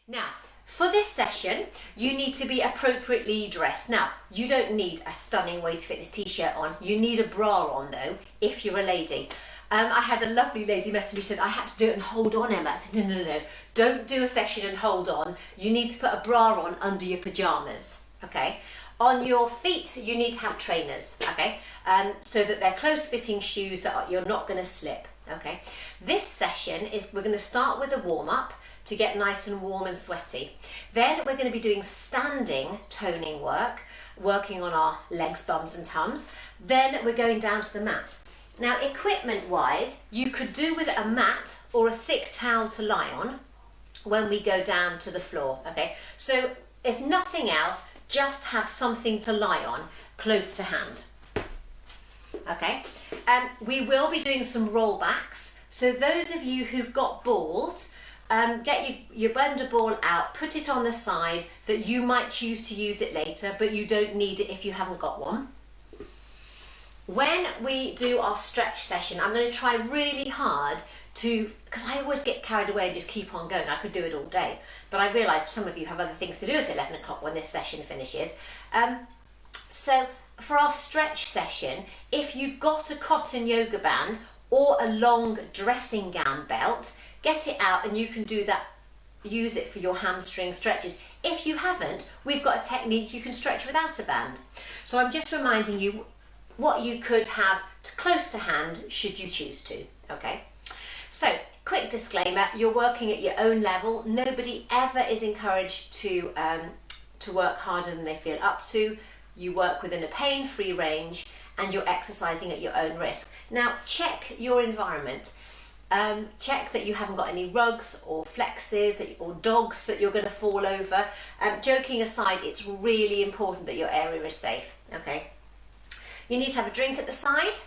Now, for this session, you need to be appropriately dressed. Now, you don't need a stunning Way to Fitness t-shirt on. You need a bra on though, if you're a lady. I had a lovely lady message me who said, I had to do it and hold on, Emma. I said, no. Don't do a session and hold on. You need to put a bra on under your pajamas, okay? On your feet, you need to have trainers, okay? So that they're close-fitting shoes that you're not gonna slip, okay? This session we're gonna start with a warm-up to get nice and warm and sweaty. Then we're going to be doing standing toning work, working on our legs, bums and tums. Then we're going down to the mat. Now, equipment wise, you could do with a mat or a thick towel to lie on when we go down to the floor, okay? So if nothing else, just have something to lie on close to hand, okay? We will be doing some rollbacks. So those of you who've got balls, get your bender ball out, put it on the side that you might choose to use it later, but you don't need it if you haven't got one. When we do our stretch session, I'm going to try really hard because I always get carried away and just keep on going. I could do it all day, but I realised some of you have other things to do at 11 o'clock when this session finishes. So for our stretch session, if you've got a cotton yoga band or a long dressing gown belt, get it out and you can do that, use it for your hamstring stretches. If you haven't, we've got a technique you can stretch without a band. So I'm just reminding you what you could have close to hand should you choose to, okay? So, quick disclaimer, you're working at your own level. Nobody ever is encouraged to work harder than they feel up to. You work within a pain-free range and you're exercising at your own risk. Now, check your environment. Check that you haven't got any rugs or flexes or dogs that you're going to fall over. Joking aside, it's really important that your area is safe, okay? You need to have a drink at the side,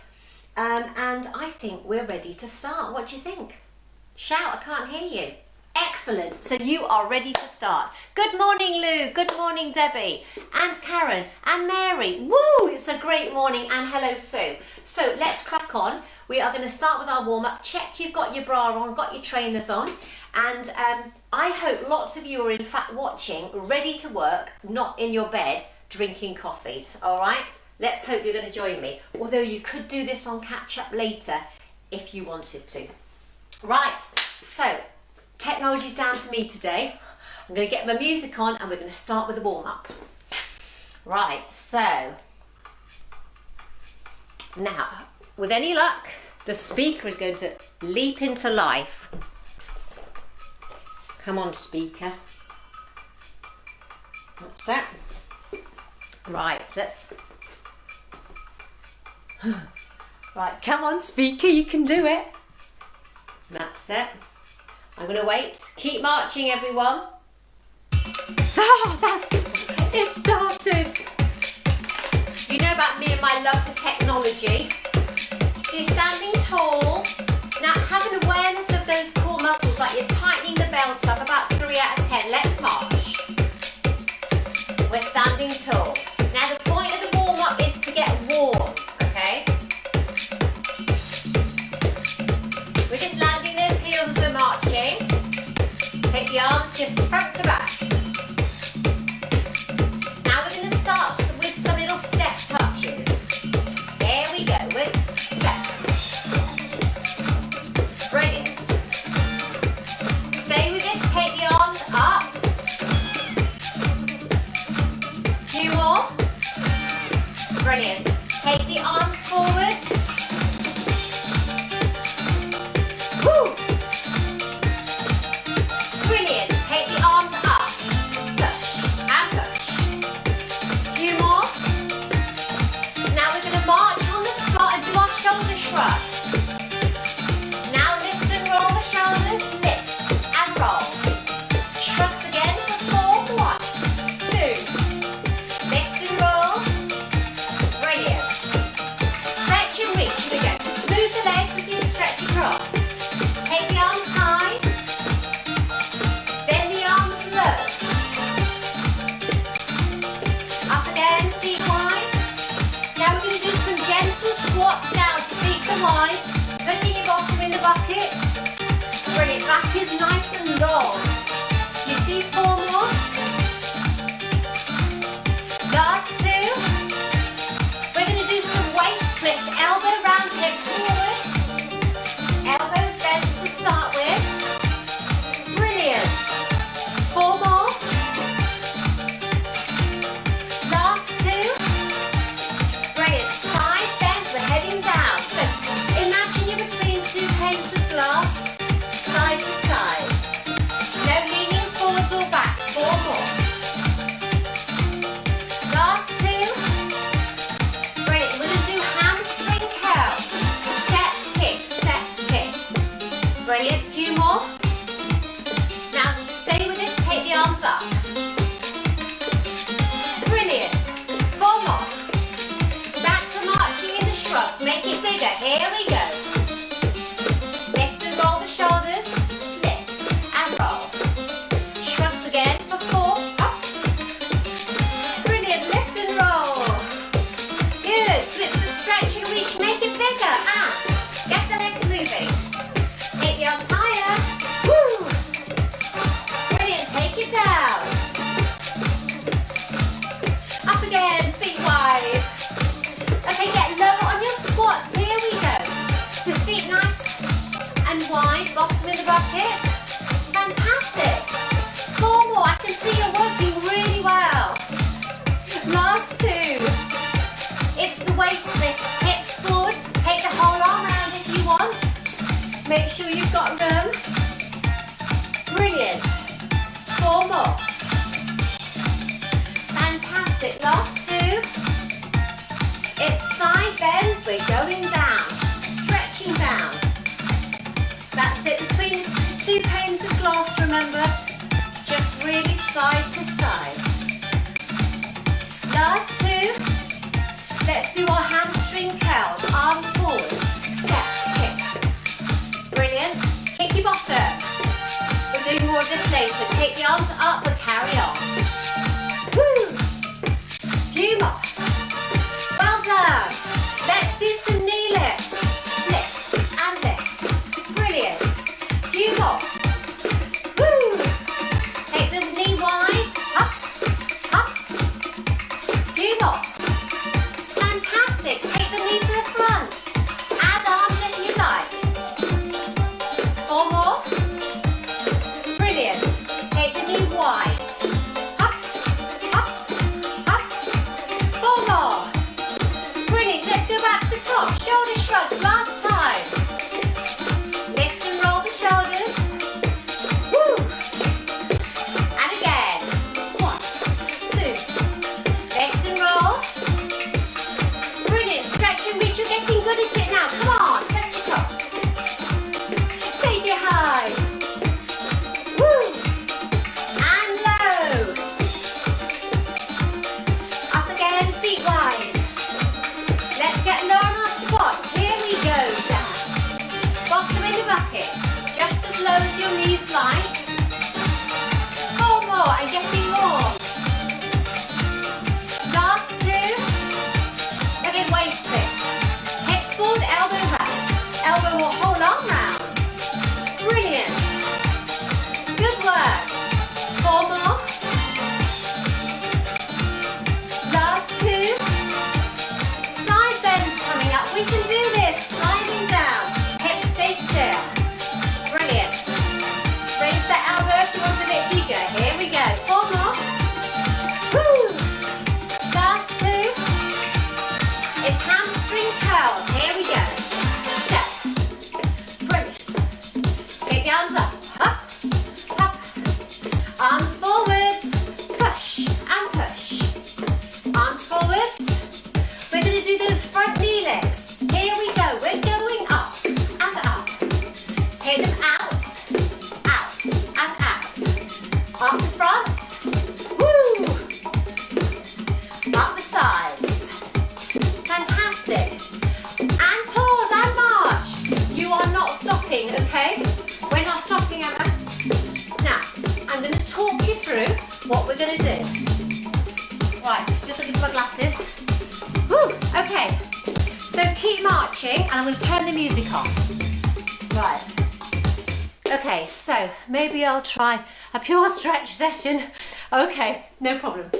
and I think we're ready to start. What do you think? Shout, I can't hear you. Excellent, so you are ready to start. Good morning, Lou, good morning, Debbie, and Karen, and Mary. Woo, it's a great morning, and hello, Sue. So let's crack on. We are going to start with our warm-up. Check you've got your bra on, got your trainers on, and I hope lots of you are in fact watching, ready to work, not in your bed, drinking coffees, all right? Let's hope you're going to join me, although you could do this on catch-up later if you wanted to. Right, so technology's down to me today. I'm going to get my music on and we're going to start with a warm-up. Right, so now, with any luck, the speaker is going to leap into life. Come on, speaker. That's it. Right, let's... Right, come on, speaker, you can do it. That's it. I'm going to wait. Keep marching, everyone. Oh, it started. You know about me and my love for technology. So you're standing tall. Now have an awareness of those core muscles, like you're tightening the belt up, about 3 out of 10. Let's march. We're standing tall. Now the point of the warm-up is to get warm, okay? We're just landing those heels as we're marching. Take the arms just front to back. Now we're going to start with some little step touches. There we go, we're step. Brilliant. Stay with this, take the arms up. Few more. Brilliant. Take the arms forward. Woo! Brilliant. Take the arms up. Push and push. Few more. Now we're going to march on the spot and do our shoulder shrugs. Now lift and roll the shoulders. Lift and roll. Shrugs again for 4. 1, 2. Lift and roll. Brilliant. Stretch and reach. Here we go. Move the legs as you stretch across. Take the arms high. Then the arms low. Up again, feet wide. Now we're going to do some gentle squats down. So feet are wide. Putting your bottom in the bucket. Brilliant. Back is nice and long. You see do 4 more. Last 2. We're going to do some waist twists, elbow round, hip forward. Elbows bent to start with. Brilliant. 4 more. Last 2. Brilliant. Side bend, we're heading down. So imagine you're between 2 panes of glass, side to side. No leaning forwards or back. 4 more. Last 2. Brilliant. We're going to do hamstring curls. Step, kick, step, kick. Brilliant. Few more. Now stay with this. Take the arms up. Brilliant. 4 more. Back to marching in the shrugs. Make it bigger. Here we go. Lift and roll the shoulders. Lift and roll. Shrugs again for 4. Up. Brilliant. Lift and roll. Good. Switch the stretch and reach. Make it bigger. And get the legs moving. Take the arms higher. Woo. Brilliant. Take it down. Up again. Feet wide. Okay, get lower on your squats. Here we go. So feet nice and wide. Bottom in the bucket. Fantastic. 4 more. I can see you're working really well. Last 2. It's the waist twist. Hips forward. Take the whole arm around if you want. Make sure you've got room. Brilliant. 4 more. Fantastic. Last 2. It's side bends. We're going down. Stretching down. That's it. Between 2 panes of glass, remember. Just really side to side. Last 2. Let's do our hamstring curls. Arms forward. Step, kick. Brilliant. Kick your bottom. We're doing more of this later. Take the arms up, but carry on. Woo! Few more. Well done. Let's do some knee lifts. Lift and lift. Brilliant. Few more. Woo! Take the knee wide. Up, up. Few more. Fantastic. Take the knee to the front. Add arms if you like. 4 more. Brilliant. Take the knee wide. Up, up, up. 4 more. Brilliant. Let's go back to the top. Shoulder shrugs. Last time. Lift and roll the shoulders. Woo! And again. 1, 2. Lift and roll. Brilliant. Stretch and reach. You're getting good at it now. Come on. Touch your toes. Take it high. Woo! And low. Up again. Feet wide. Let's get low on our squats. Here we go. Down. Bottom in the bucket. Just as low as your knees like. 4 more and getting more. Last 2. Again, waist twist. Hips forward, elbow round. Elbow or whole arm round. Brilliant. Good work. 4 more. Last 2. Side bends coming up. We can do this. Sliding down. Hips stay still. Brilliant. Raise the elbow if you want a bit bigger. Here we go. 4 more. Woo! Last 2. It's hamstring curls. Here we go. Step. Brilliant. Take the arms up. Up. Up. Arms forwards. Push and push. Arms forwards. We're going to do those front knee lifts. Here we go. We're going up and up. Take them out, out and out. Up the front. Woo! Up the sides. Fantastic. And pause and march. You are not stopping, okay? We're not stopping, Emma. Now, I'm going to talk you through what we're going to do. Right, just looking for my glasses. Woo, okay. So keep marching and I'm going to turn the music on. Right. Okay, so maybe I'll try a pure stretch session. Okay, no problem.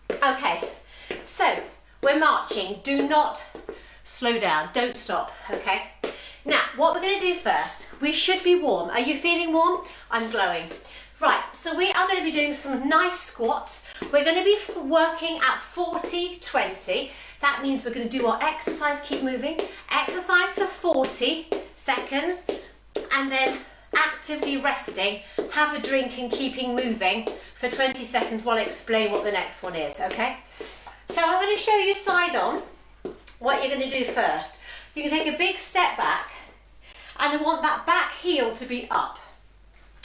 Okay, so we're marching. Do not slow down. Don't stop, okay? Now, what we're going to do first, we should be warm. Are you feeling warm? I'm glowing. Right, so we are going to be doing some nice squats. We're going to be working at 40-20. That means we're going to do our exercise, keep moving. Exercise for 40 seconds and then actively resting, have a drink and keeping moving for 20 seconds while I explain what the next one is, okay? So I'm going to show you side on what you're going to do first. You can take a big step back and I want that back heel to be up.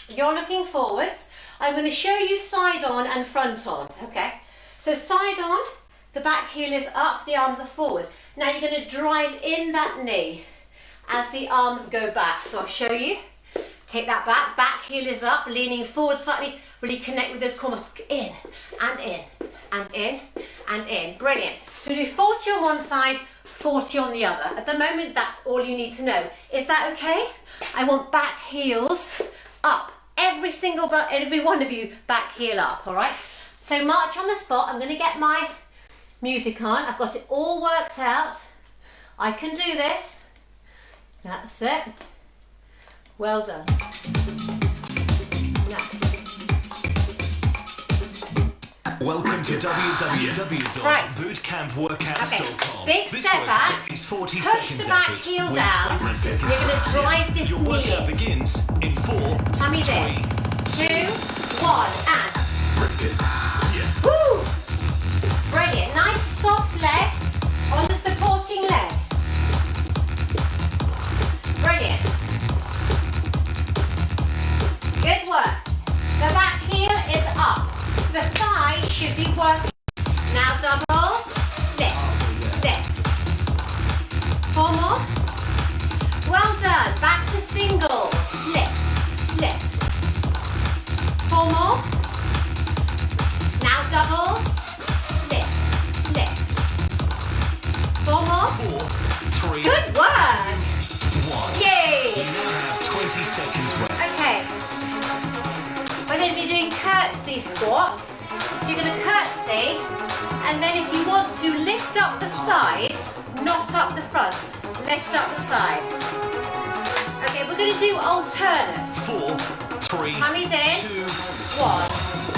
You're looking forwards. I'm going to show you side on and front on, okay? So side on, the back heel is up, the arms are forward. Now you're going to drive in that knee as the arms go back. So I'll show you. Take that back heel is up, leaning forward slightly, really connect with those core muscles. In, and in, and in, and in. Brilliant. So we do 40 on one side, 40 on the other. At the moment, that's all you need to know. Is that okay? I want back heels up. Every one of you, back heel up, all right? So march on the spot. I'm going to get my music on. I've got it all worked out. I can do this. That's it. Well done. Now. Welcome to www.bootcampworkouts.com. Okay. Big step back. Is 40 Push seconds the back effort heel with down. 20 seconds You're going to rest. drive this Your knee workout in. begins in 4, Tummy's 3, in. 2, 1, and. Yeah. Woo! Brilliant. Nice soft leg on the supporting leg. Brilliant. Good work. The back heel is up. The thigh should be working. Now doubles. Lift. Lift. 4 more. Well done. Back to singles. Lift. Lift. 4 more. Now doubles. Lift. Lift. 4 more. 4, 3, Good work. 1. Yay. You now have 20 seconds rest. Okay. We're going to be doing curtsy squats. So you're going to curtsy, and then if you want to lift up the side, not up the front, lift up the side. Okay, we're going to do alternates. 4, 3, Tummy's in. 2, 1.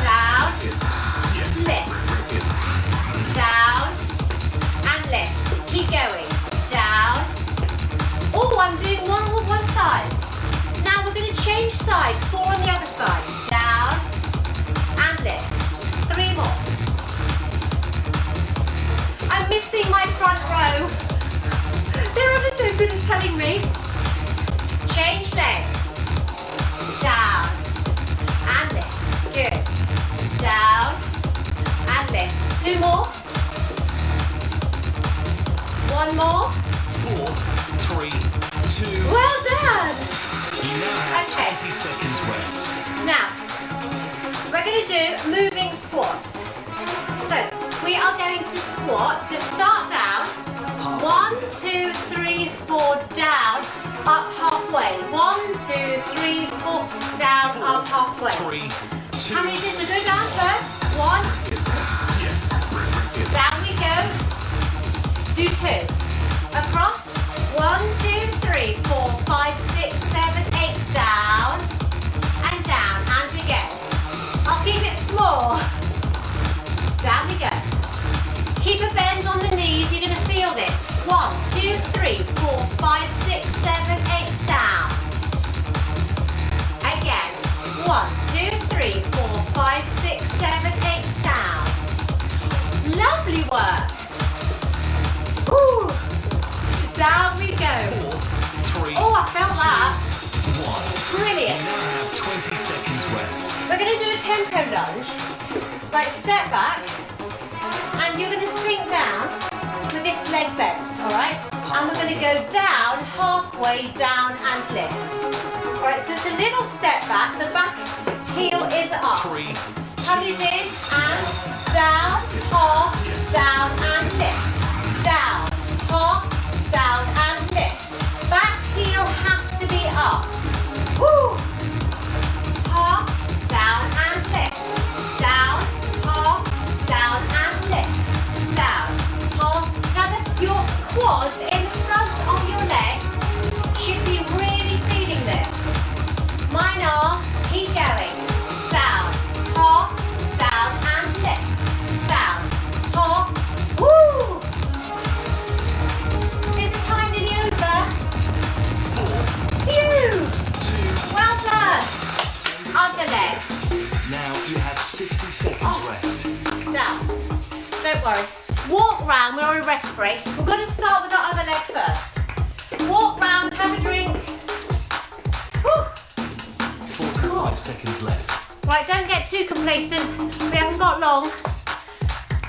Down, lift. Down, and lift. Keep going. Down. Oh, I'm doing one on one side. Now we're going to change side. 4 on the other side. Down, and lift. 3 more. I'm missing my front row. They're ever so good at telling me. Change leg. Down, and lift. Good. Down, and lift. 2 more. 1 more. 4, 3, 2. Well done. You now have Okay. 20 seconds rest. Now, we're going to do moving squats. So, we are going to squat. Then start down. 1, 2, 3, 4, down, up halfway. 1, 2, 3, 4, down, 4, up halfway. 3, 2. How many is to go down first? 1. Down we go. Do 2. Across. 1, 2, 3, 4, 5, 6, 7, 8. Down and down and again. I'll keep it small. Down we go. Keep a bend on the knees. You're going to feel this. 1, 2, 3, 4, 5, 6, 7, 8. Down. Again. 1, 2, 3, 4, 5, 6, 7, 8. Down. Lovely work. Woo. Down we go. 4, 3, Oh, I felt that. 1. Brilliant. You now have 20 seconds rest. We're going to do a tempo lunge. Right, step back. And you're going to sink down with this leg bent, all right? And we're going to go down, halfway down and lift. All right, so it's a little step back. The back heel is up. 3, Tummy's in and down, half, down and lift. Down, half, down and lift. Back heel has to be up. Woo! 60 seconds rest. Down. Don't worry. Walk round, we're on a rest break. We're going to start with our other leg first. Walk round, have a drink. Woo. 45 seconds left. Right, don't get too complacent. We haven't got long.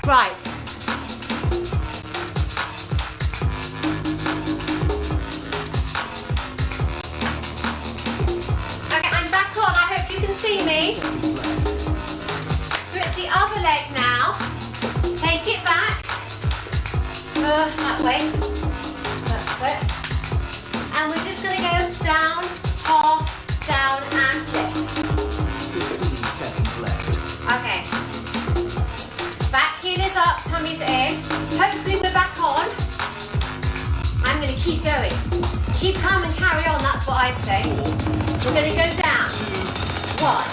Right. Okay, I'm back on. I hope you can see me. So it's the other leg now. Take it back. That way. That's it. And we're just going to go down, half, down and lift. 15 seconds left. Okay. Back heel is up, tummy's in. Hopefully we're back on. I'm going to keep going. Keep calm and carry on, that's what I say. We're going to go down. 1.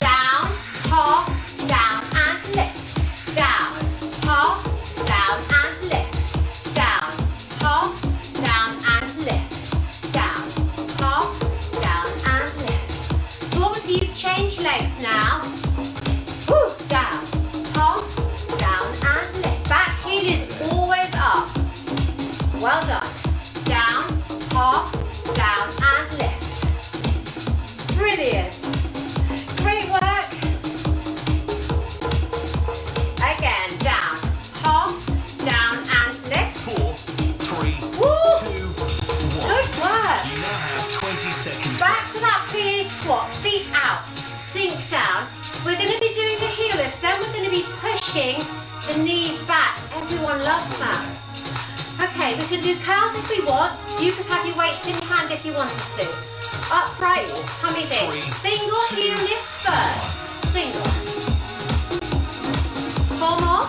Down, half, down and lift. Down, half, down and lift. Down, half, down and lift. Down, half, down and lift. So obviously you've changed legs now. Woo, down, half, down and lift. Back heel is always up. Well done. Down, half, down and lift. Brilliant. Great work. Again, down, half, down and lift. 4, 3, 2, 1. Good work. You now have 20 seconds Back rest. to that PA squat, feet out, sink down. We're going to be doing the heel lift, then we're going to be pushing the knees back. Everyone loves that. Okay, we can do curls if we want. You could have your weights in your hand if you wanted to. Upright, tummy's in. 3, Single 2, heel lift first. Single. 4 more.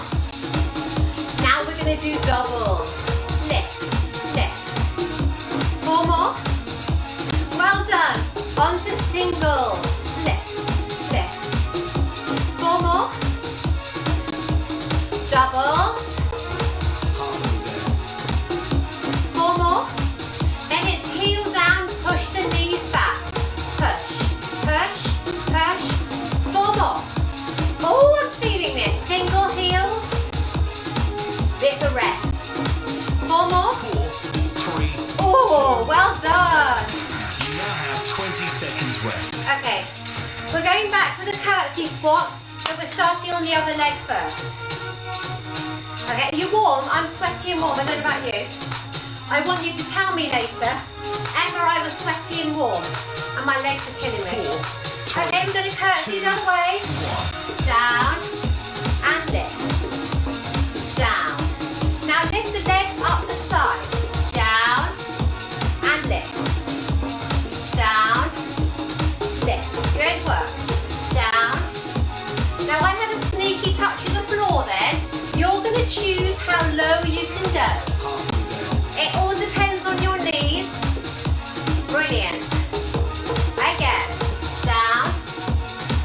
Now we're going to do doubles. Lift, lift. 4 more. Well done. On to singles. Lift, lift. 4 more. Doubles. Halfway there. 4 more. Then it's heel down, push the knees back. Push, push, push. 4 more. Oh, I'm feeling this. Single heels. Bit of rest. 4 more. 4, 3. Oh, well done. You now have 20 seconds rest. Okay, we're going back to the curtsy squat, but we're starting on the other leg first. Okay, you're warm, I'm sweaty and warm, I don't know about you. I want you to tell me later, Emma, I was sweaty and warm, and my legs are killing 4, me. 3, Okay, we're going to curtsy 2, the other way. 1. Down, and lift. Down. Now lift the leg up the side. Down, and lift. Down, lift. Good work. Down. Now I had a sneaky touch of the floor then. You're going to choose how low you can go. Halfway there. It all depends on your knees. Brilliant. Again. Down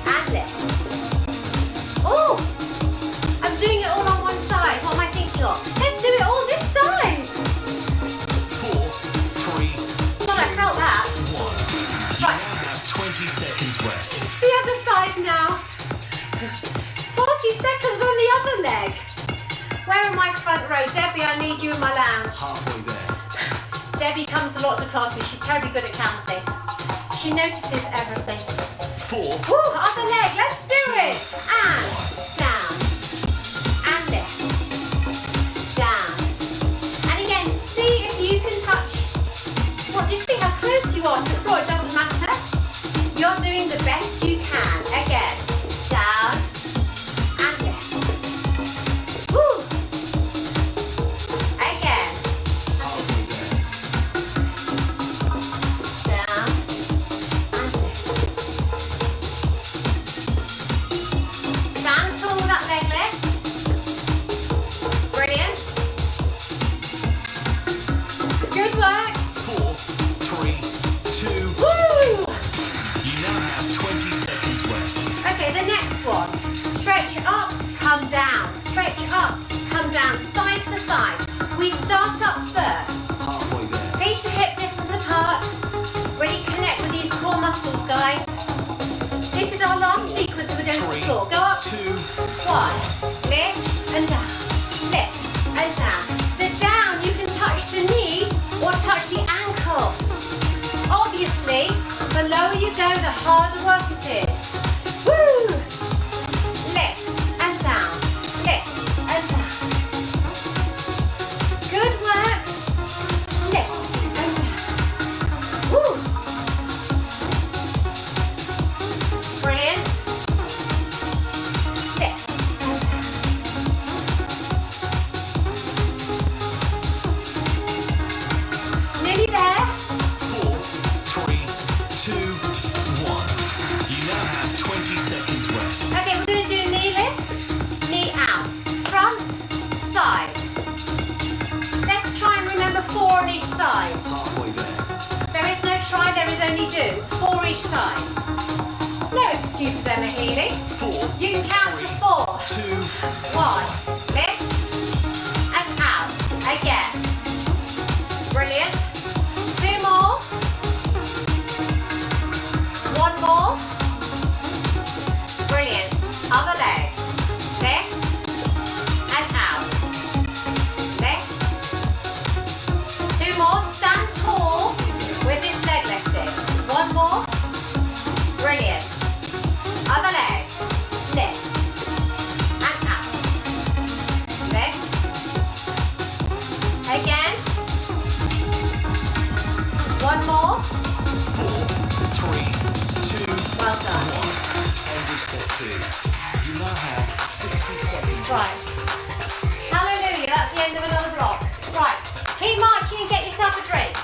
and lift. Oh! I'm doing it all on one side. What am I thinking of? Let's do it all this side. 4, 3, God, I felt that. 1. You Right. now have 20 seconds rest. The other side now. 40 seconds on the other leg. Where are my front row? Debbie, I need you in my lounge. Halfway there. Debbie comes to lots of classes. She's terribly good at counting. She notices everything. 4, Woo, other leg. Let's do it. And down. And lift. Down. And again, see if you can touch. What, do you see how close you are to the floor? It doesn't matter. You're doing the best you can. Again. Down. And lift. Woo. Again. halfway there. Down. And lift. Stand tall with that leg lift. Brilliant. Good work. 4, 3, 2. Woo! You now have 20 seconds rest. Okay, the next one. Stretch up, come down. Stretch up, come down, side to side. We start up first. Halfway there. Feet to hip distance apart. Really connect with these core muscles, guys. This is our last sequence So we're going to the 3, floor. Go up. 2, 1. Lift and down. Lift and down. The down, you can touch the knee or touch the ankle. Obviously, the lower you go, the harder work it is. Woo! Lift and down. Lift and down. Good work. Lift and down. Woo! Brilliant. Lift and down. Nearly there. 4, 3, 2, 1. You now have 20 seconds rest. Okay, we're going to do knee lifts, knee out, front, side. Let's try and remember 4 on each side. Halfway there. There is no try, there is only do. 4 each side. No excuses, Emma Healy. 4, You can count to 4. 2, 1, lift and out. Again. Brilliant. 2 more. 1 more. Brilliant. Other leg. Lift and out. Lift. 2 more. Stand tall with this leg lifted. 1 more. Brilliant. Other leg. Lift and out. Lift. Again. 1 more. 4, 3, 2, Well done. 1. End of set 2. You now have 60 seconds Right. rest. Hallelujah, that's the end of another block. Right, keep marching and get yourself a drink.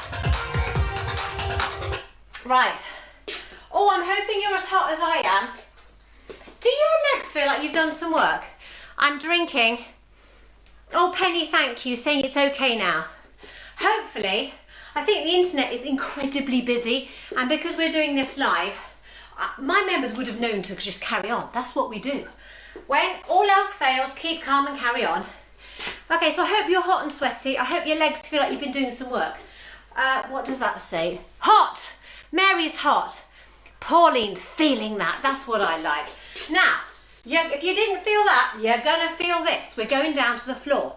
Right. Oh, I'm hoping you're as hot as I am. Do your legs feel like you've done some work? I'm drinking. Oh, Penny, thank you, saying it's okay now. Hopefully, I think the internet is incredibly busy, and because we're doing this live, my members would have known to just carry on. That's what we do. When all else fails, keep calm and carry on. Okay, so I hope you're hot and sweaty. I hope your legs feel like you've been doing some work. What does that say? Hot! Mary's hot. Pauline's feeling that. That's what I like. Now, if you didn't feel that, you're going to feel this. We're going down to the floor.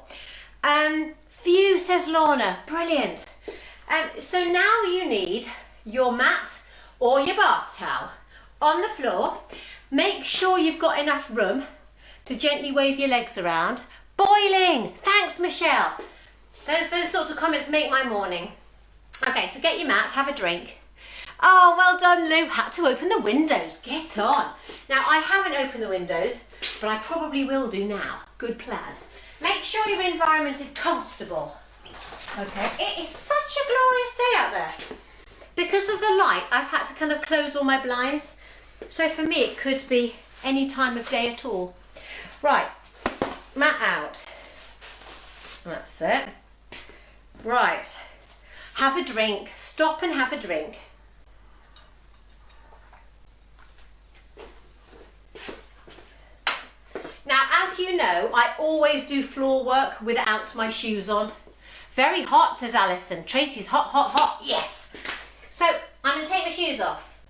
Phew, says Lorna. Brilliant. So now you need your mat or your bath towel on the floor. Make sure you've got enough room to gently wave your legs around. Boiling! Thanks, Michelle. Those sorts of comments make my morning. Okay, so get your mat, have a drink. Oh, well done, Lou. Had to open the windows. Get on. Now, I haven't opened the windows, but I probably will do now. Good plan. Make sure your environment is comfortable. Okay. It is such a glorious day out there. Because of the light, I've had to kind of close all my blinds. So for me, it could be any time of day at all. Right. Mat out. That's it. Right. Have a drink. Stop and have a drink. Now, as you know, I always do floor work without my shoes on. Very hot, says Alison. Tracy's hot, hot, hot. Yes. So, I'm going to take my shoes off.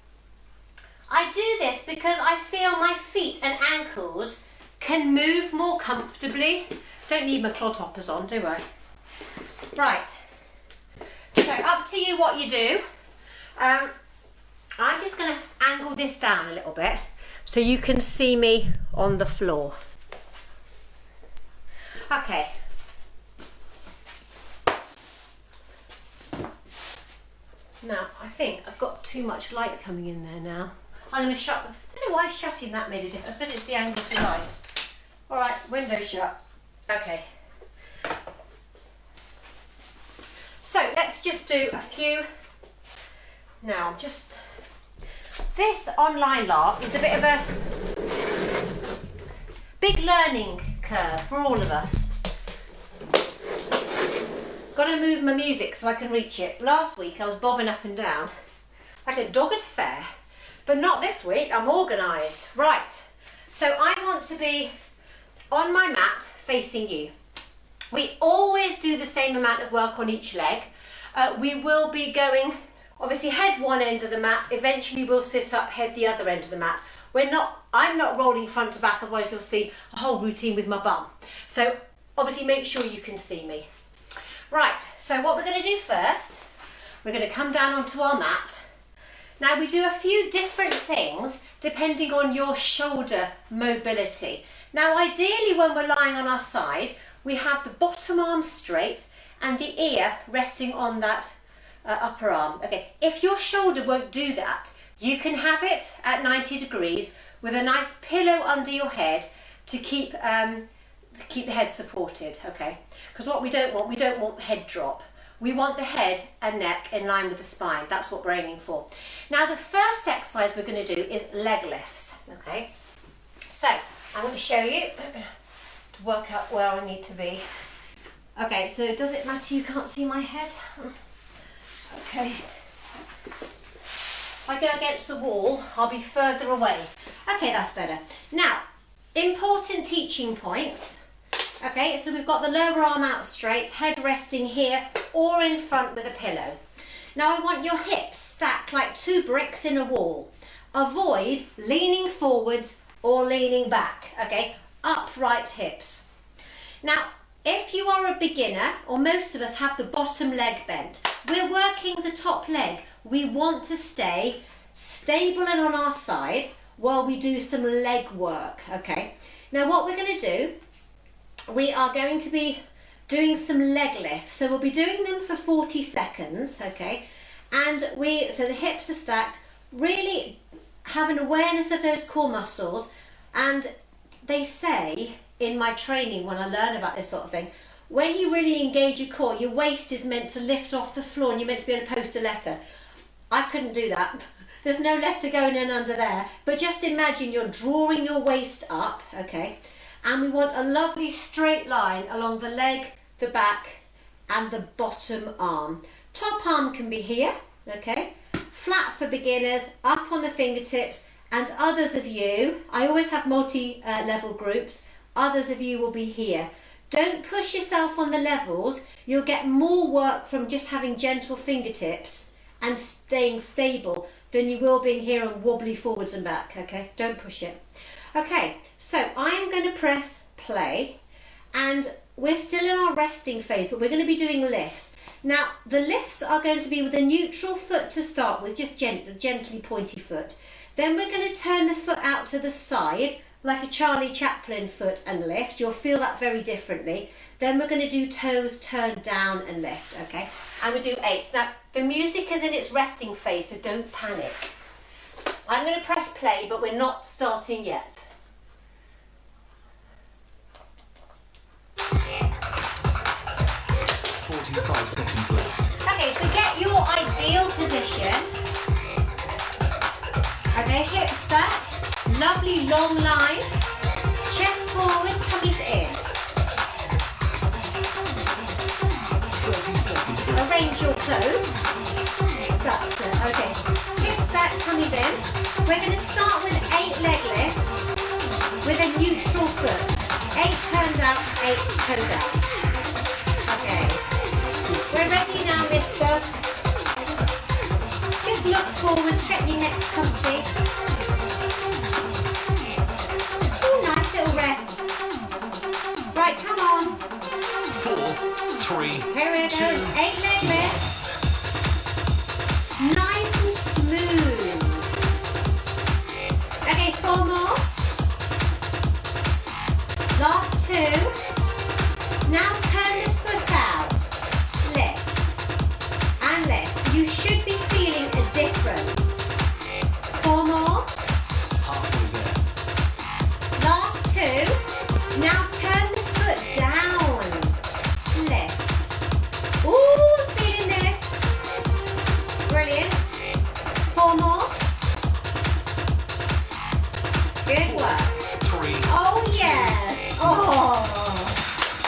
I do this because I feel my feet and ankles can move more comfortably. Don't need my claw toppers on, do I? Right. So, up to you what you do. I'm just going to angle this down a little bit so you can see me on the floor. Okay. Now, I think I've got too much light coming in there now. I'm going to shut them. I don't know why shutting that made a difference. I suppose it's the angle of the light. All right, window shut. Okay. So, let's just do a few. Now, this online lark is a bit of a big learning curve for all of us. Got to move my music so I can reach it. Last week I was bobbing up and down like a dog at a fair, but not this week. I'm organised. Right, so I want to be on my mat facing you. We always do the same amount of work on each leg. We will be going, obviously, head one end of the mat. Eventually we'll sit up, head the other end of the mat. I'm not rolling front to back, otherwise you'll see a whole routine with my bum. So obviously make sure you can see me. Right, so what we're going to do first, we're going to come down onto our mat. Now we do a few different things depending on your shoulder mobility. Now ideally when we're lying on our side, we have the bottom arm straight and the ear resting on that upper arm. Okay, if your shoulder won't do that, you can have it at 90 degrees with a nice pillow under your head to keep the head supported, okay? Because what we don't want head drop. We want the head and neck in line with the spine. That's what we're aiming for. Now the first exercise we're going to do is leg lifts, okay? So I'm going to show you to work out where I need to be. Okay, so does it matter you can't see my head? Okay. If I go against the wall, I'll be further away. Okay, that's better. Now, important teaching points. Okay, so we've got the lower arm out straight, head resting here or in front with a pillow. Now I want your hips stacked like two bricks in a wall. Avoid leaning forwards or leaning back, okay? Upright hips. Now, if you are a beginner, or most of us have the bottom leg bent, we're working the top leg. We want to stay stable and on our side while we do some leg work, okay? Now what we're going to do, we are going to be doing some leg lifts. So we'll be doing them for 40 seconds, okay? And so the hips are stacked, really have an awareness of those core muscles. And they say in my training when I learn about this sort of thing, when you really engage your core, your waist is meant to lift off the floor and you're meant to be able to post a letter. I couldn't do that. There's no letter going in under there. But just imagine you're drawing your waist up, okay? And we want a lovely straight line along the leg, the back, and the bottom arm. Top arm can be here, okay? Flat for beginners, up on the fingertips, and others of you, I always have multi-level groups, others of you will be here. Don't push yourself on the levels. You'll get more work from just having gentle fingertips and staying stable than you will being here and wobbly forwards and back, okay? Don't push it. Okay, so I am going to press play and we're still in our resting phase, but we're going to be doing lifts. Now, the lifts are going to be with a neutral foot to start with, just gently pointy foot. Then we're going to turn the foot out to the side, like a Charlie Chaplin foot and lift. You'll feel that very differently. Then we're going to do toes turned down and lift, okay? And we do 8. Now, the music is in its resting phase, so don't panic. I'm going to press play, but we're not starting yet. 45 seconds left. Okay, so get your ideal position. Okay, hips stacked, lovely long line, chest forward, tummies in. 30 seconds left. Arrange your clothes. That's it, okay. Hips stacked, tummies in. We're going to start with 8 leg lifts with a neutral foot. 8 turned out, 8 toes out. Okay. We're ready now, mister. Just look forwards, get your neck's comfy. Oh, nice little rest. Right, come on. 4, 3, Here we go. 2, 8 leg lifts. Nice and smooth. Okay, 4 more. Last 2. Now turn the foot out. Lift and lift. You should be feeling a difference. 4 more. halfway there. Last 2. Now turn the foot down. Lift. Ooh, I'm feeling this. Brilliant. 4 more. Good work. 3. Oh yes. Oh.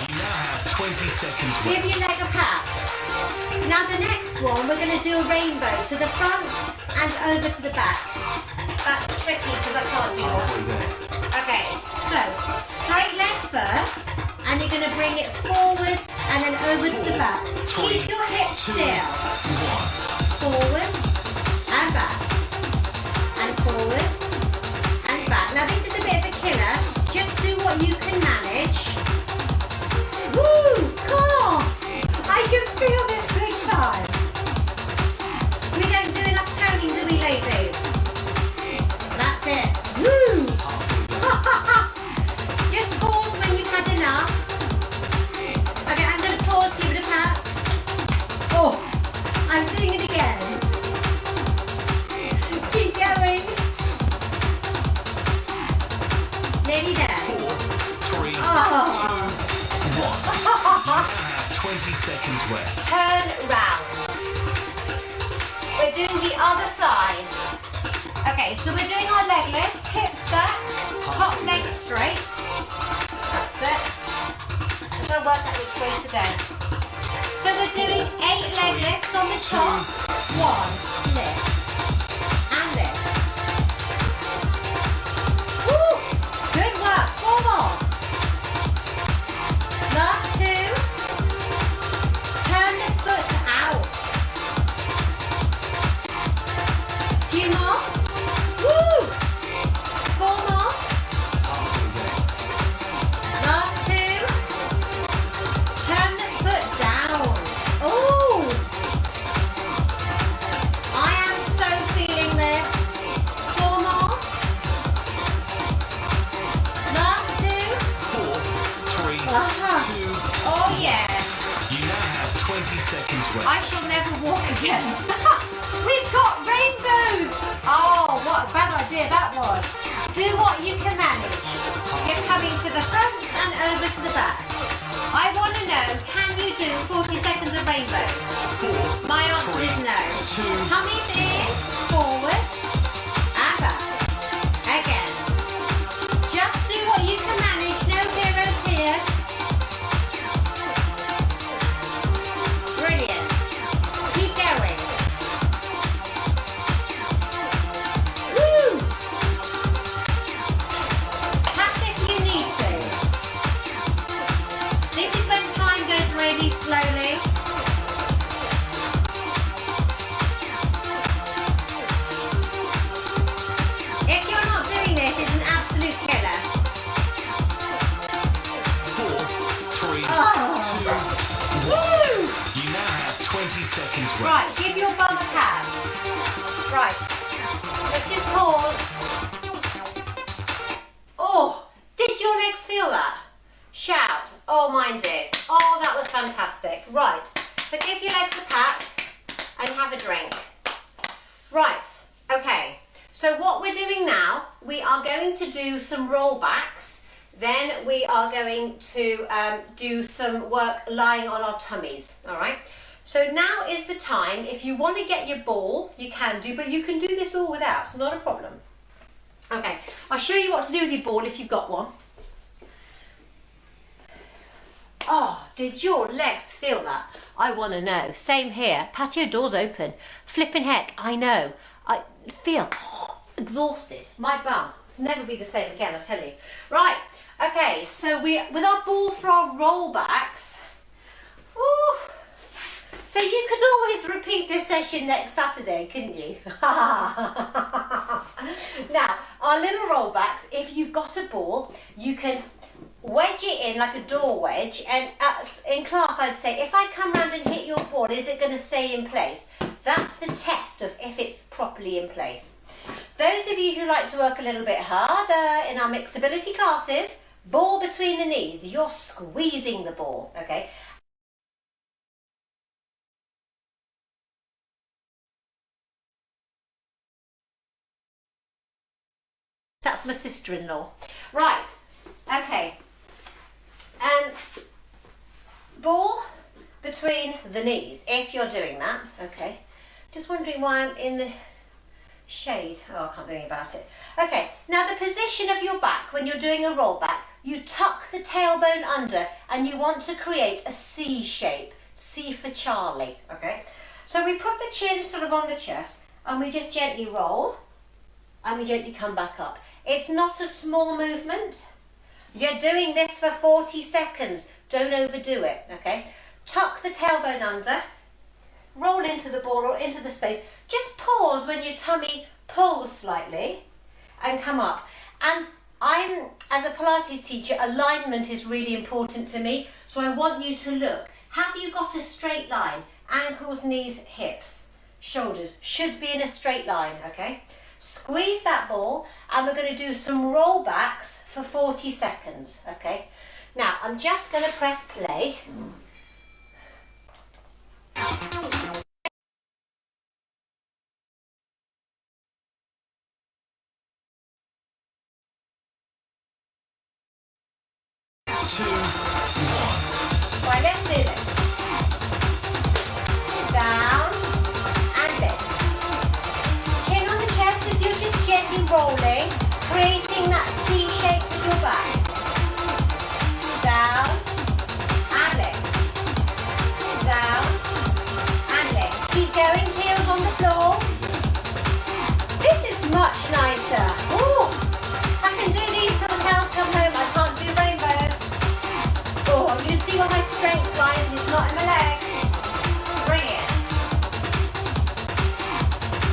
You now have 20 seconds Give left. your leg a pat. Now the next one, we're going to do a rainbow to the front and over to the back. That's tricky because I can't do that. Halfway there. Okay, so straight leg first, and you're going to bring it forwards and then over to the back. 3, Keep your hips 2, still. 1. Forwards and back. And forwards and That's it. Woo! Just pause when you've had enough. Okay, I'm going to pause, give it a pat. Oh, I'm doing it again. Keep going. Nearly there. 4, 3, 2, 1. You now have 20 seconds rest. Turn round. We're doing the other side. Okay, so we're doing our leg lifts, hip stack, top leg straight. That's it. I'm going to work out which way to go. So we're doing 8 leg lifts on the top. 1, lift, and lift. Woo! Good work. 4 more. Last 2. Turn the foot out. Few more. Woo! 4 more. Last 2. Turn the foot down. Oh! I am so feeling this. 4 more. Last 2. 4, 3, 2, Oh yeah. You now have 20 seconds rest. I shall never walk again. We've got rainbows. Oh, what a bad idea that was. Do what you can manage. You're coming to the front and over to the back. I want to know, can you do 40 seconds of rainbows? 4, My answer is no. 2. Tummy's in, forwards, and back. Again. Just do what you can manage. No heroes here. Brilliant. Keep going. Woo! Pass if you need to. This is when time goes really slowly. If you're not doing this, it's an absolute killer. 4, 3, Oh. 2, 1. Woo! You now have 20 seconds rest. Right, give your bum a pat. Right, let's just pause. Oh, did your legs feel that? Shout. Oh, mine did. Oh, that was fantastic. Right, so give your legs a pat and have a drink. Right, okay. So what we're doing now, we are going to do some rollbacks. Then we are going to do some work lying on our tummies, all right? So now is the time. If you want to get your ball, you can do, but you can do this all without, it's not a problem. Okay, I'll show you what to do with your ball if you've got one. Oh, did your legs feel that? I want to know. Same here. Patio doors open. Flipping heck, I know. I feel exhausted. My bum. It's never be the same again, I tell you. Right, okay, so with our ball for our rollbacks. Woo. So you could always repeat this session next Saturday, couldn't you? Now, our little rollbacks, if you've got a ball, you can wedge it in like a door wedge, and in class I'd say, if I come round and hit your ball, is it going to stay in place? That's the test of if it's properly in place. Those of you who like to work a little bit harder in our mixed ability classes, ball between the knees, you're squeezing the ball, okay? That's my sister-in-law. Right, okay. Ball between the knees, if you're doing that, okay. Just wondering why I'm in the shade. Oh, I can't do anything about it. Okay, now the position of your back when you're doing a roll back, you tuck the tailbone under and you want to create a C shape. C for Charlie, okay. So we put the chin sort of on the chest and we just gently roll and we gently come back up. It's not a small movement. You're doing this for 40 seconds. Don't overdo it, okay? Tuck the tailbone under, roll into the ball or into the space. Just pause when your tummy pulls slightly and come up. And as a Pilates teacher, alignment is really important to me. So I want you to look. Have you got a straight line? Ankles, knees, hips, shoulders should be in a straight line, okay? Squeeze that ball, and we're going to do some rollbacks for 40 seconds, okay? Now, I'm just going to press play. 2, 1. Right, let's do this. Down and lift. Chin on the chest as you're just gently rolling, creating that C shape with your back. Down and lift. Down and lift. Keep going, heels on the floor. This is much nicer. Ooh, I can do these till the cows come home. I can't do rainbows. Oh, you can see where my strength lies and it's not in my legs. Brilliant.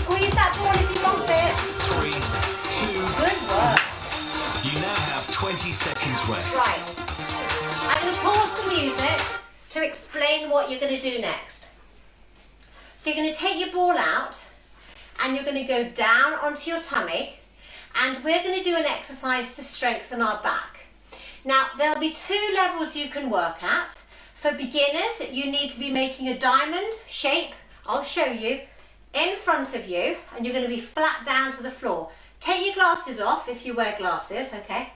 Squeeze that ball if you want it. 3, 2. Good work. You now have 20 seconds rest. Right. I'm going to pause the music to explain what you're going to do next. So you're going to take your ball out and you're going to go down onto your tummy, and we're going to do an exercise to strengthen our back. Now, there'll be 2 levels you can work at. For beginners, you need to be making a diamond shape, I'll show you, in front of you, and you're going to be flat down to the floor. Take your glasses off if you wear glasses, okay?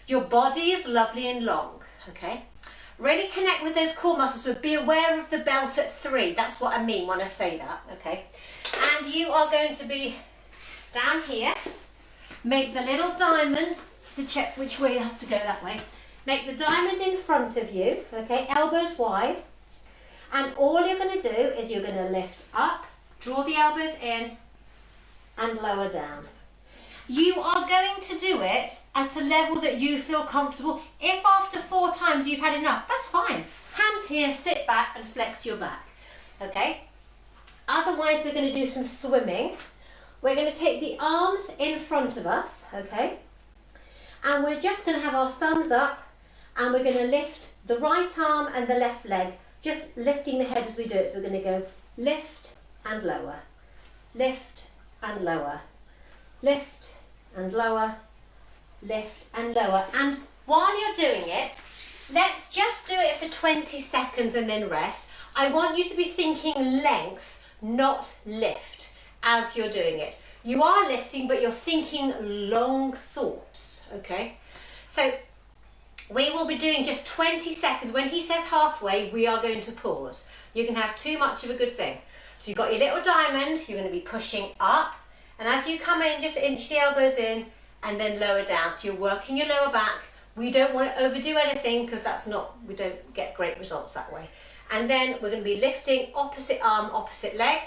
Your body is lovely and long, okay? Really connect with those core muscles, so be aware of the belt at 3. That's what I mean when I say that, okay? And you are going to be down here. Make the little diamond, to check which way you have to go that way. Make the diamond in front of you, okay, elbows wide. And all you're going to do is you're going to lift up, draw the elbows in, and lower down. You are going to do it at a level that you feel comfortable. If after 4 times you've had enough, that's fine. Hands here, sit back and flex your back, okay? Otherwise, we're going to do some swimming. We're going to take the arms in front of us, okay? And we're just going to have our thumbs up, and we're going to lift the right arm and the left leg, just lifting the head as we do it. So we're going to go lift and lower, lift and lower, lift and lower, lift and lower. And while you're doing it, let's just do it for 20 seconds and then rest. I want you to be thinking length, not lift, as you're doing it. You are lifting, but you're thinking long thoughts, okay? So we will be doing just 20 seconds. When he says halfway, we are going to pause. You can have too much of a good thing. So you've got your little diamond, you're going to be pushing up, and as you come in, just inch the elbows in and then lower down. So you're working your lower back. We don't want to overdo anything because we don't get great results that way. And then we're going to be lifting opposite arm, opposite leg.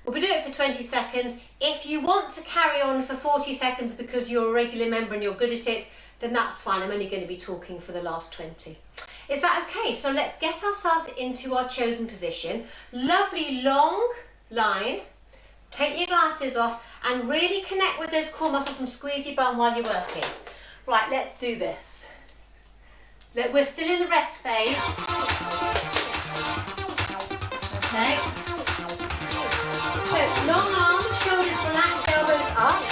We'll be doing it for 20 seconds. If you want to carry on for 40 seconds because you're a regular member and you're good at it, then that's fine. I'm only going to be talking for the last 20. Is that okay? So let's get ourselves into our chosen position. Lovely long line. Take your glasses off and really connect with those core muscles and squeeze your bum while you're working. Right, let's do this. We're still in the rest phase. Okay. So long arms, shoulders relaxed, elbows up.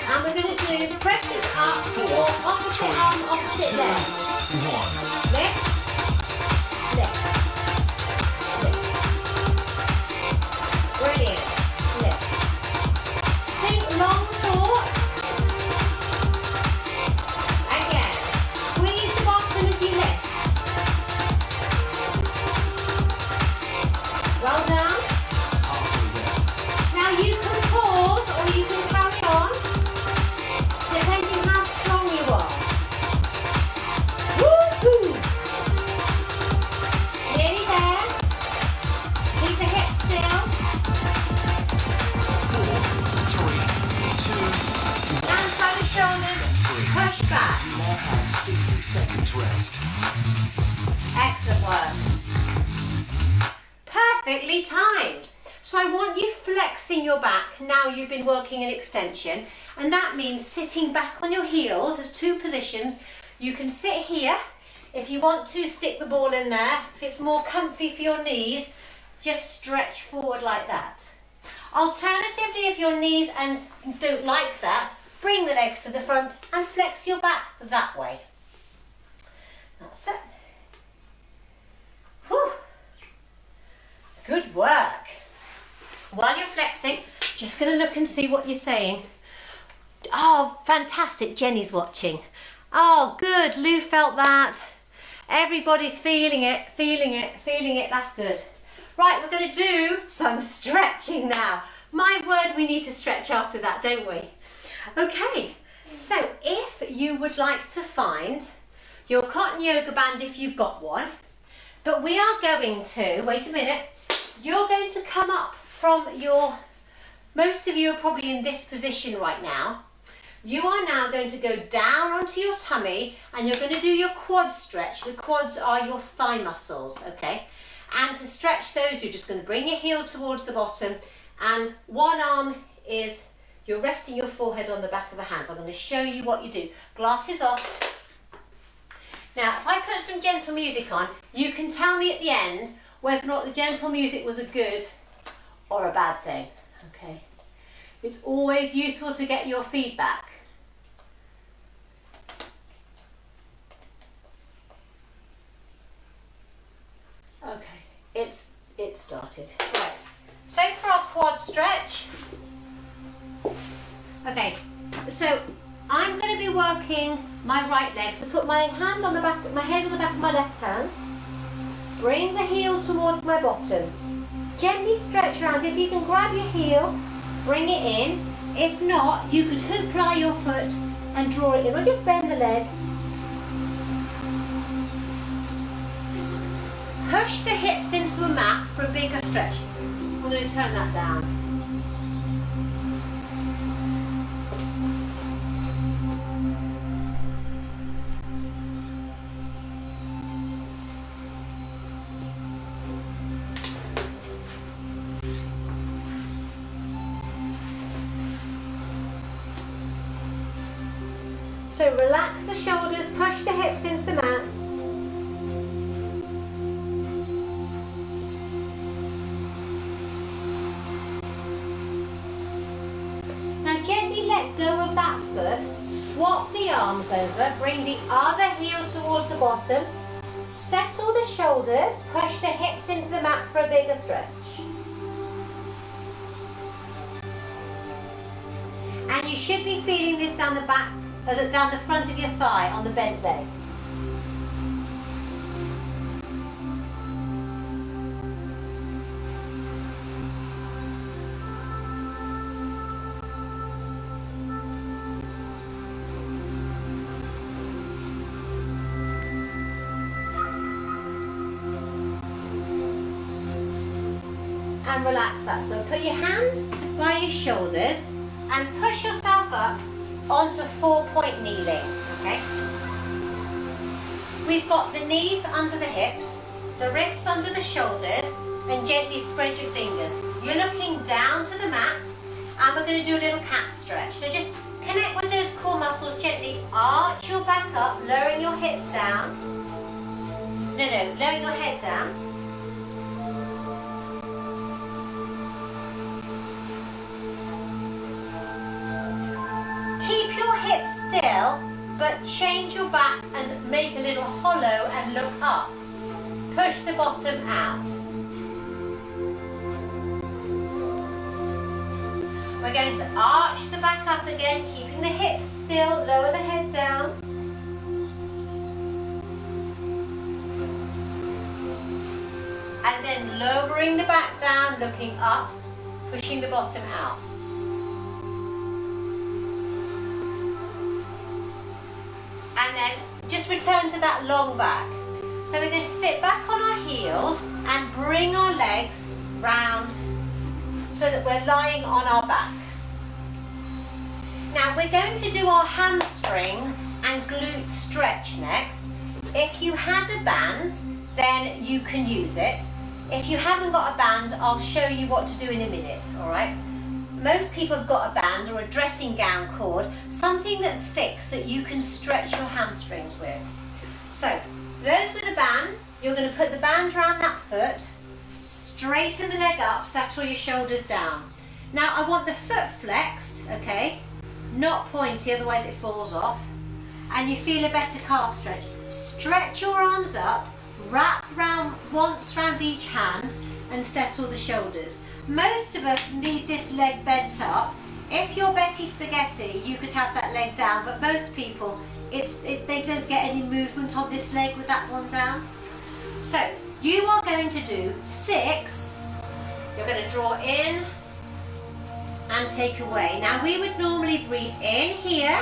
And we're going to do presses up for opposite arm, opposite leg. 1. Lift, lift, lift. Brilliant. Lift. Think long thoughts. Again. Squeeze the bottom as you lift. Well done. Now you can pause or you can carry on, depending how strong you are. Woohoo! Nearly there. Keep the hips still. 4, 3, 2, 1. Hands by the shoulders. Push back. You now have 60 seconds rest. Excellent work. Perfectly timed. So I want you flexing your back now you've been working an extension, and that means sitting back on your heels. There's 2 positions. You can sit here if you want to, stick the ball in there. If it's more comfy for your knees, just stretch forward like that. Alternatively, if your knees and don't like that, bring the legs to the front and flex your back that way. That's it. Whew. Good work. While you're flexing, just going to look and see what you're saying. Oh, fantastic. Jenny's watching. Oh, good. Lou felt that. Everybody's feeling it, feeling it, feeling it. That's good. Right, we're going to do some stretching now. My word, we need to stretch after that, don't we? Okay, so if you would like to find your cotton yoga band if you've got one, but we are going to, wait a minute, you're going to come up from most of you are probably in this position right now. You are now going to go down onto your tummy and you're going to do your quad stretch. The quads are your thigh muscles, okay? And to stretch those, you're just going to bring your heel towards the bottom and one arm is, you're resting your forehead on the back of a hand. I'm going to show you what you do. Glasses off. Now, if I put some gentle music on, you can tell me at the end whether or not the gentle music was a good or a bad thing, okay? It's always useful to get your feedback. Okay, it started. Right, so for our quad stretch, okay, so I'm going to be working my right leg. So put my hand on the back, my head on the back of my left hand. Bring the heel towards my bottom. Gently stretch around. If you can grab your heel, bring it in. If not, you could hook ply your foot and draw it in, or just bend the leg. Push the hips into a mat for a bigger stretch. I'm going to turn that down. So relax the shoulders, push the hips into the mat. Now gently let go of that foot, swap the arms over, bring the other heel towards the bottom, settle the shoulders, push the hips into the mat for a bigger stretch. And you should be feeling this down the back, down the front of your thigh on the bent leg. And relax that foot. Put your hands by your shoulders and push yourself up onto 4-point kneeling, okay? We've got the knees under the hips, the wrists under the shoulders, and gently spread your fingers. You're looking down to the mat, and we're going to do a little cat stretch. So just connect with those core muscles, gently arch your back up, lowering your hips down. Lowering your head down. Keep your hips still, but change your back and make a little hollow and look up. Push the bottom out. We're going to arch the back up again, keeping the hips still, lower the head down. And then lowering the back down, looking up, pushing the bottom out. And then just return to that long back. So we're going to sit back on our heels and bring our legs round so that we're lying on our back. Now we're going to do our hamstring and glute stretch next. If you had a band, then you can use it. If you haven't got a band, I'll show you what to do in a minute, all right? Most people have got a band or a dressing gown cord, something that's fixed that you can stretch your hamstrings with. So, those with a band, you're going to put the band around that foot, straighten the leg up, settle your shoulders down. Now I want the foot flexed, okay, not pointy, otherwise it falls off, and you feel a better calf stretch. Stretch your arms up, wrap round once round each hand and settle the shoulders. Most of us need this leg bent up. If you're Betty Spaghetti, you could have that leg down, but most people, they don't get any movement on this leg with that one down. So you are going to do 6. You're going to draw in and take away. Now we would normally breathe in here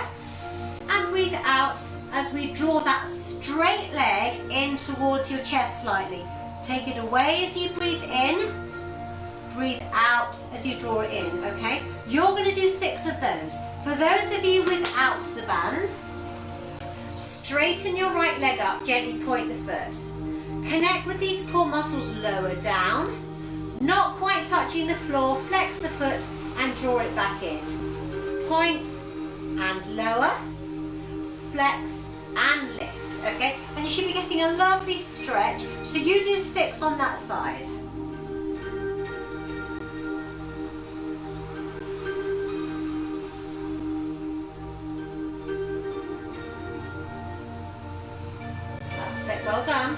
and breathe out as we draw that straight leg in towards your chest slightly. Take it away as you breathe in, breathe out as you draw it in, okay? You're going to do 6 of those. For those of you without the band, straighten your right leg up, gently point the foot. Connect with these core muscles lower down, not quite touching the floor, flex the foot and draw it back in. Point and lower, flex and lift, okay? And you should be getting a lovely stretch. So you do 6 on that side. That's it, well done.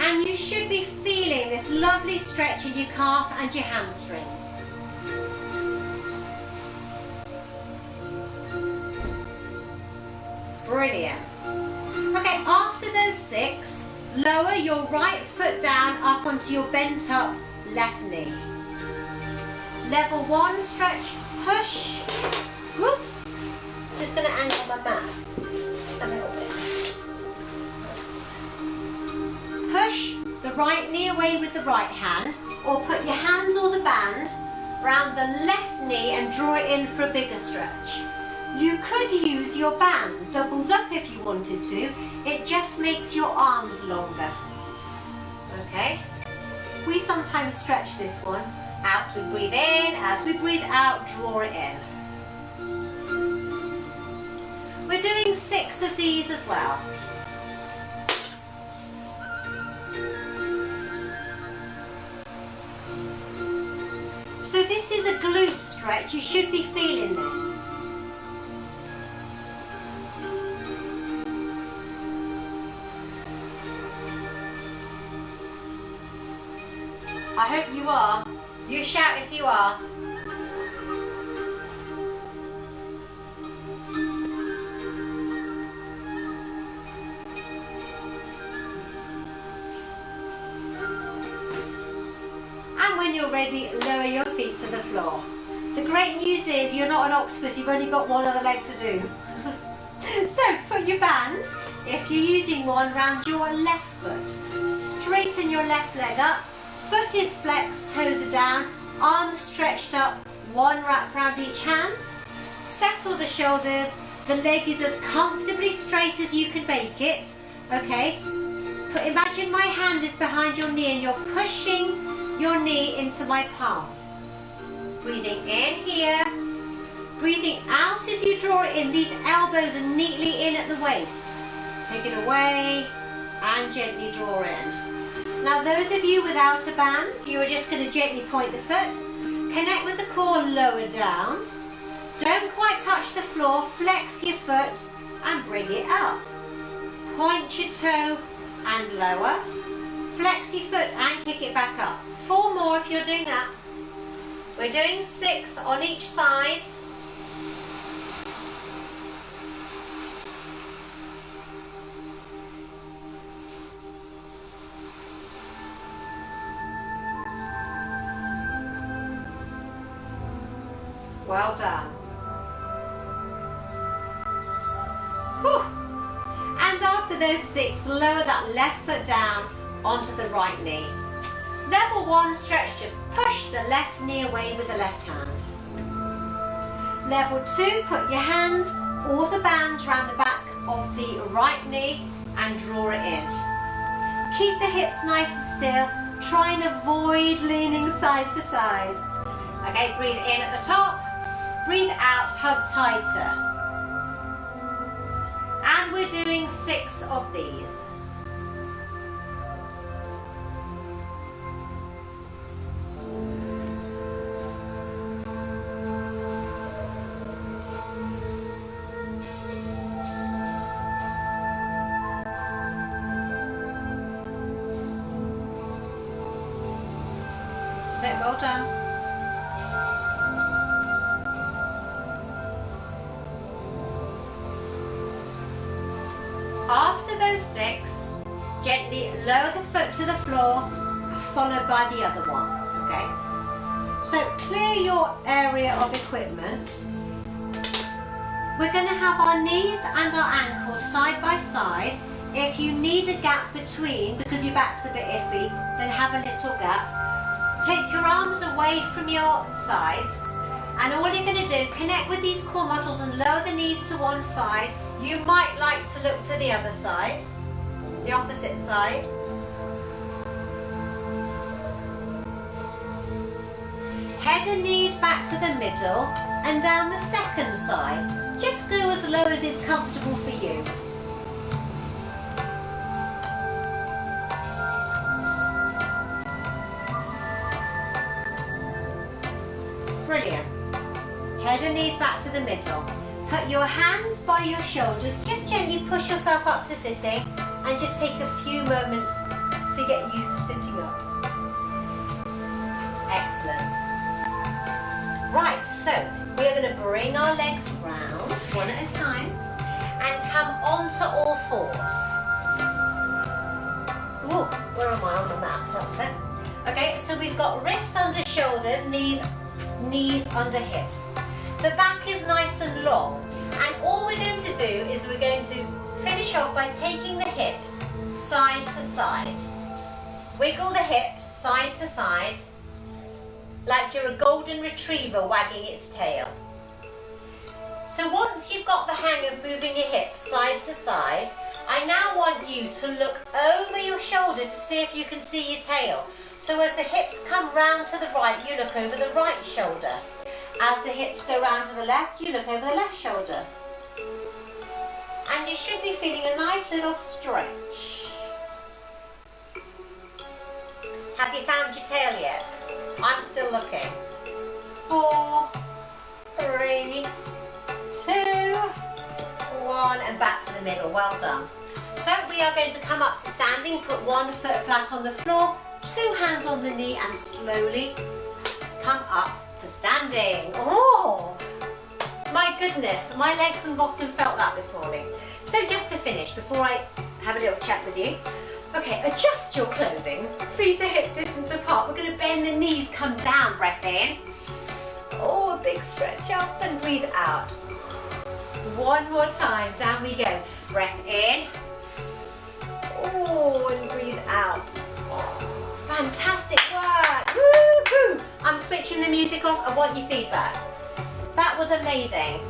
And you should be feeling this lovely stretch in your calf and your hamstrings. Brilliant. Okay, after those 6, lower your right foot down up onto your bent up left knee. Level 1 stretch, push. Whoops. Just going to angle my mat a little bit. Push the right knee away with the right hand, or put your hands or the band round the left knee and draw it in for a bigger stretch. You could use your band doubled up if you wanted to. It just makes your arms longer. Okay? We sometimes stretch this one out. We breathe in, as we breathe out, draw it in. We're doing 6 of these as well. So this is a glute stretch. You should be feeling this. I hope you are. You shout if you are. And when you're ready, lower your feet to the floor. The great news is you're not an octopus, you've only got one other leg to do. So put your band, if you're using one, round your left foot. Straighten your left leg up. Foot is flexed, toes are down, arms stretched up, one wrap round each hand. Settle the shoulders, the leg is as comfortably straight as you can make it, okay? Imagine my hand is behind your knee and you're pushing your knee into my palm. Breathing in here, breathing out as you draw it in. These elbows are neatly in at the waist. Take it away and gently draw in. Now those of you without a band, you are just going to gently point the foot, connect with the core lower down, don't quite touch the floor, flex your foot and bring it up. Point your toe and lower, flex your foot and kick it back up. 4 more if you're doing that. We're doing 6 on each side. Well done. Whew. And after those 6, lower that left foot down onto the right knee. Level 1 stretch, just push the left knee away with the left hand. Level 2, put your hands or the band around the back of the right knee and draw it in. Keep the hips nice and still. Try and avoid leaning side to side. Okay, breathe in at the top. Breathe out, hug tighter. And we're doing 6 of these. So well done. After those 6, gently lower the foot to the floor, followed by the other one, okay? So clear your area of equipment. We're going to have our knees and our ankles side by side. If you need a gap between, because your back's a bit iffy, then have a little gap. Take your arms away from your sides, and all you're going to do, connect with these core muscles and lower the knees to one side. You might like to look to the other side, the opposite side. Head and knees back to the middle and down the second side. Just go as low as is comfortable for you. Brilliant. Head and knees back to the middle. Put your hands by your shoulders. Just gently push yourself up to sitting and just take a few moments to get used to sitting up. Excellent. Right, so we're going to bring our legs round one at a time and come onto all fours. Ooh, where am I on the mat? That's it. Okay, so we've got wrists under shoulders, knees under hips. The back is nice and long, and all we're going to do is we're going to finish off by taking the hips side to side. Wiggle the hips side to side, like you're a golden retriever wagging its tail. So once you've got the hang of moving your hips side to side, I now want you to look over your shoulder to see if you can see your tail. So as the hips come round to the right, you look over the right shoulder. As the hips go round to the left, you look over the left shoulder. And you should be feeling a nice little stretch. Have you found your tail yet? I'm still looking. 4, 3, 2, 1, and back to the middle. Well done. So we are going to come up to standing, put one foot flat on the floor, 2 hands on the knee, and slowly come up to standing. Oh, my goodness, my legs and bottom felt that this morning. So just to finish, before I have a little chat with you, okay, adjust your clothing, feet are hip distance apart. We're going to bend the knees, come down, breath in. Oh, a big stretch up and breathe out. One more time, down we go. Breath in. Oh, and breathe out. Oh, fantastic work. Woo-hoo. I'm switching the music off. I want your feedback. That was amazing.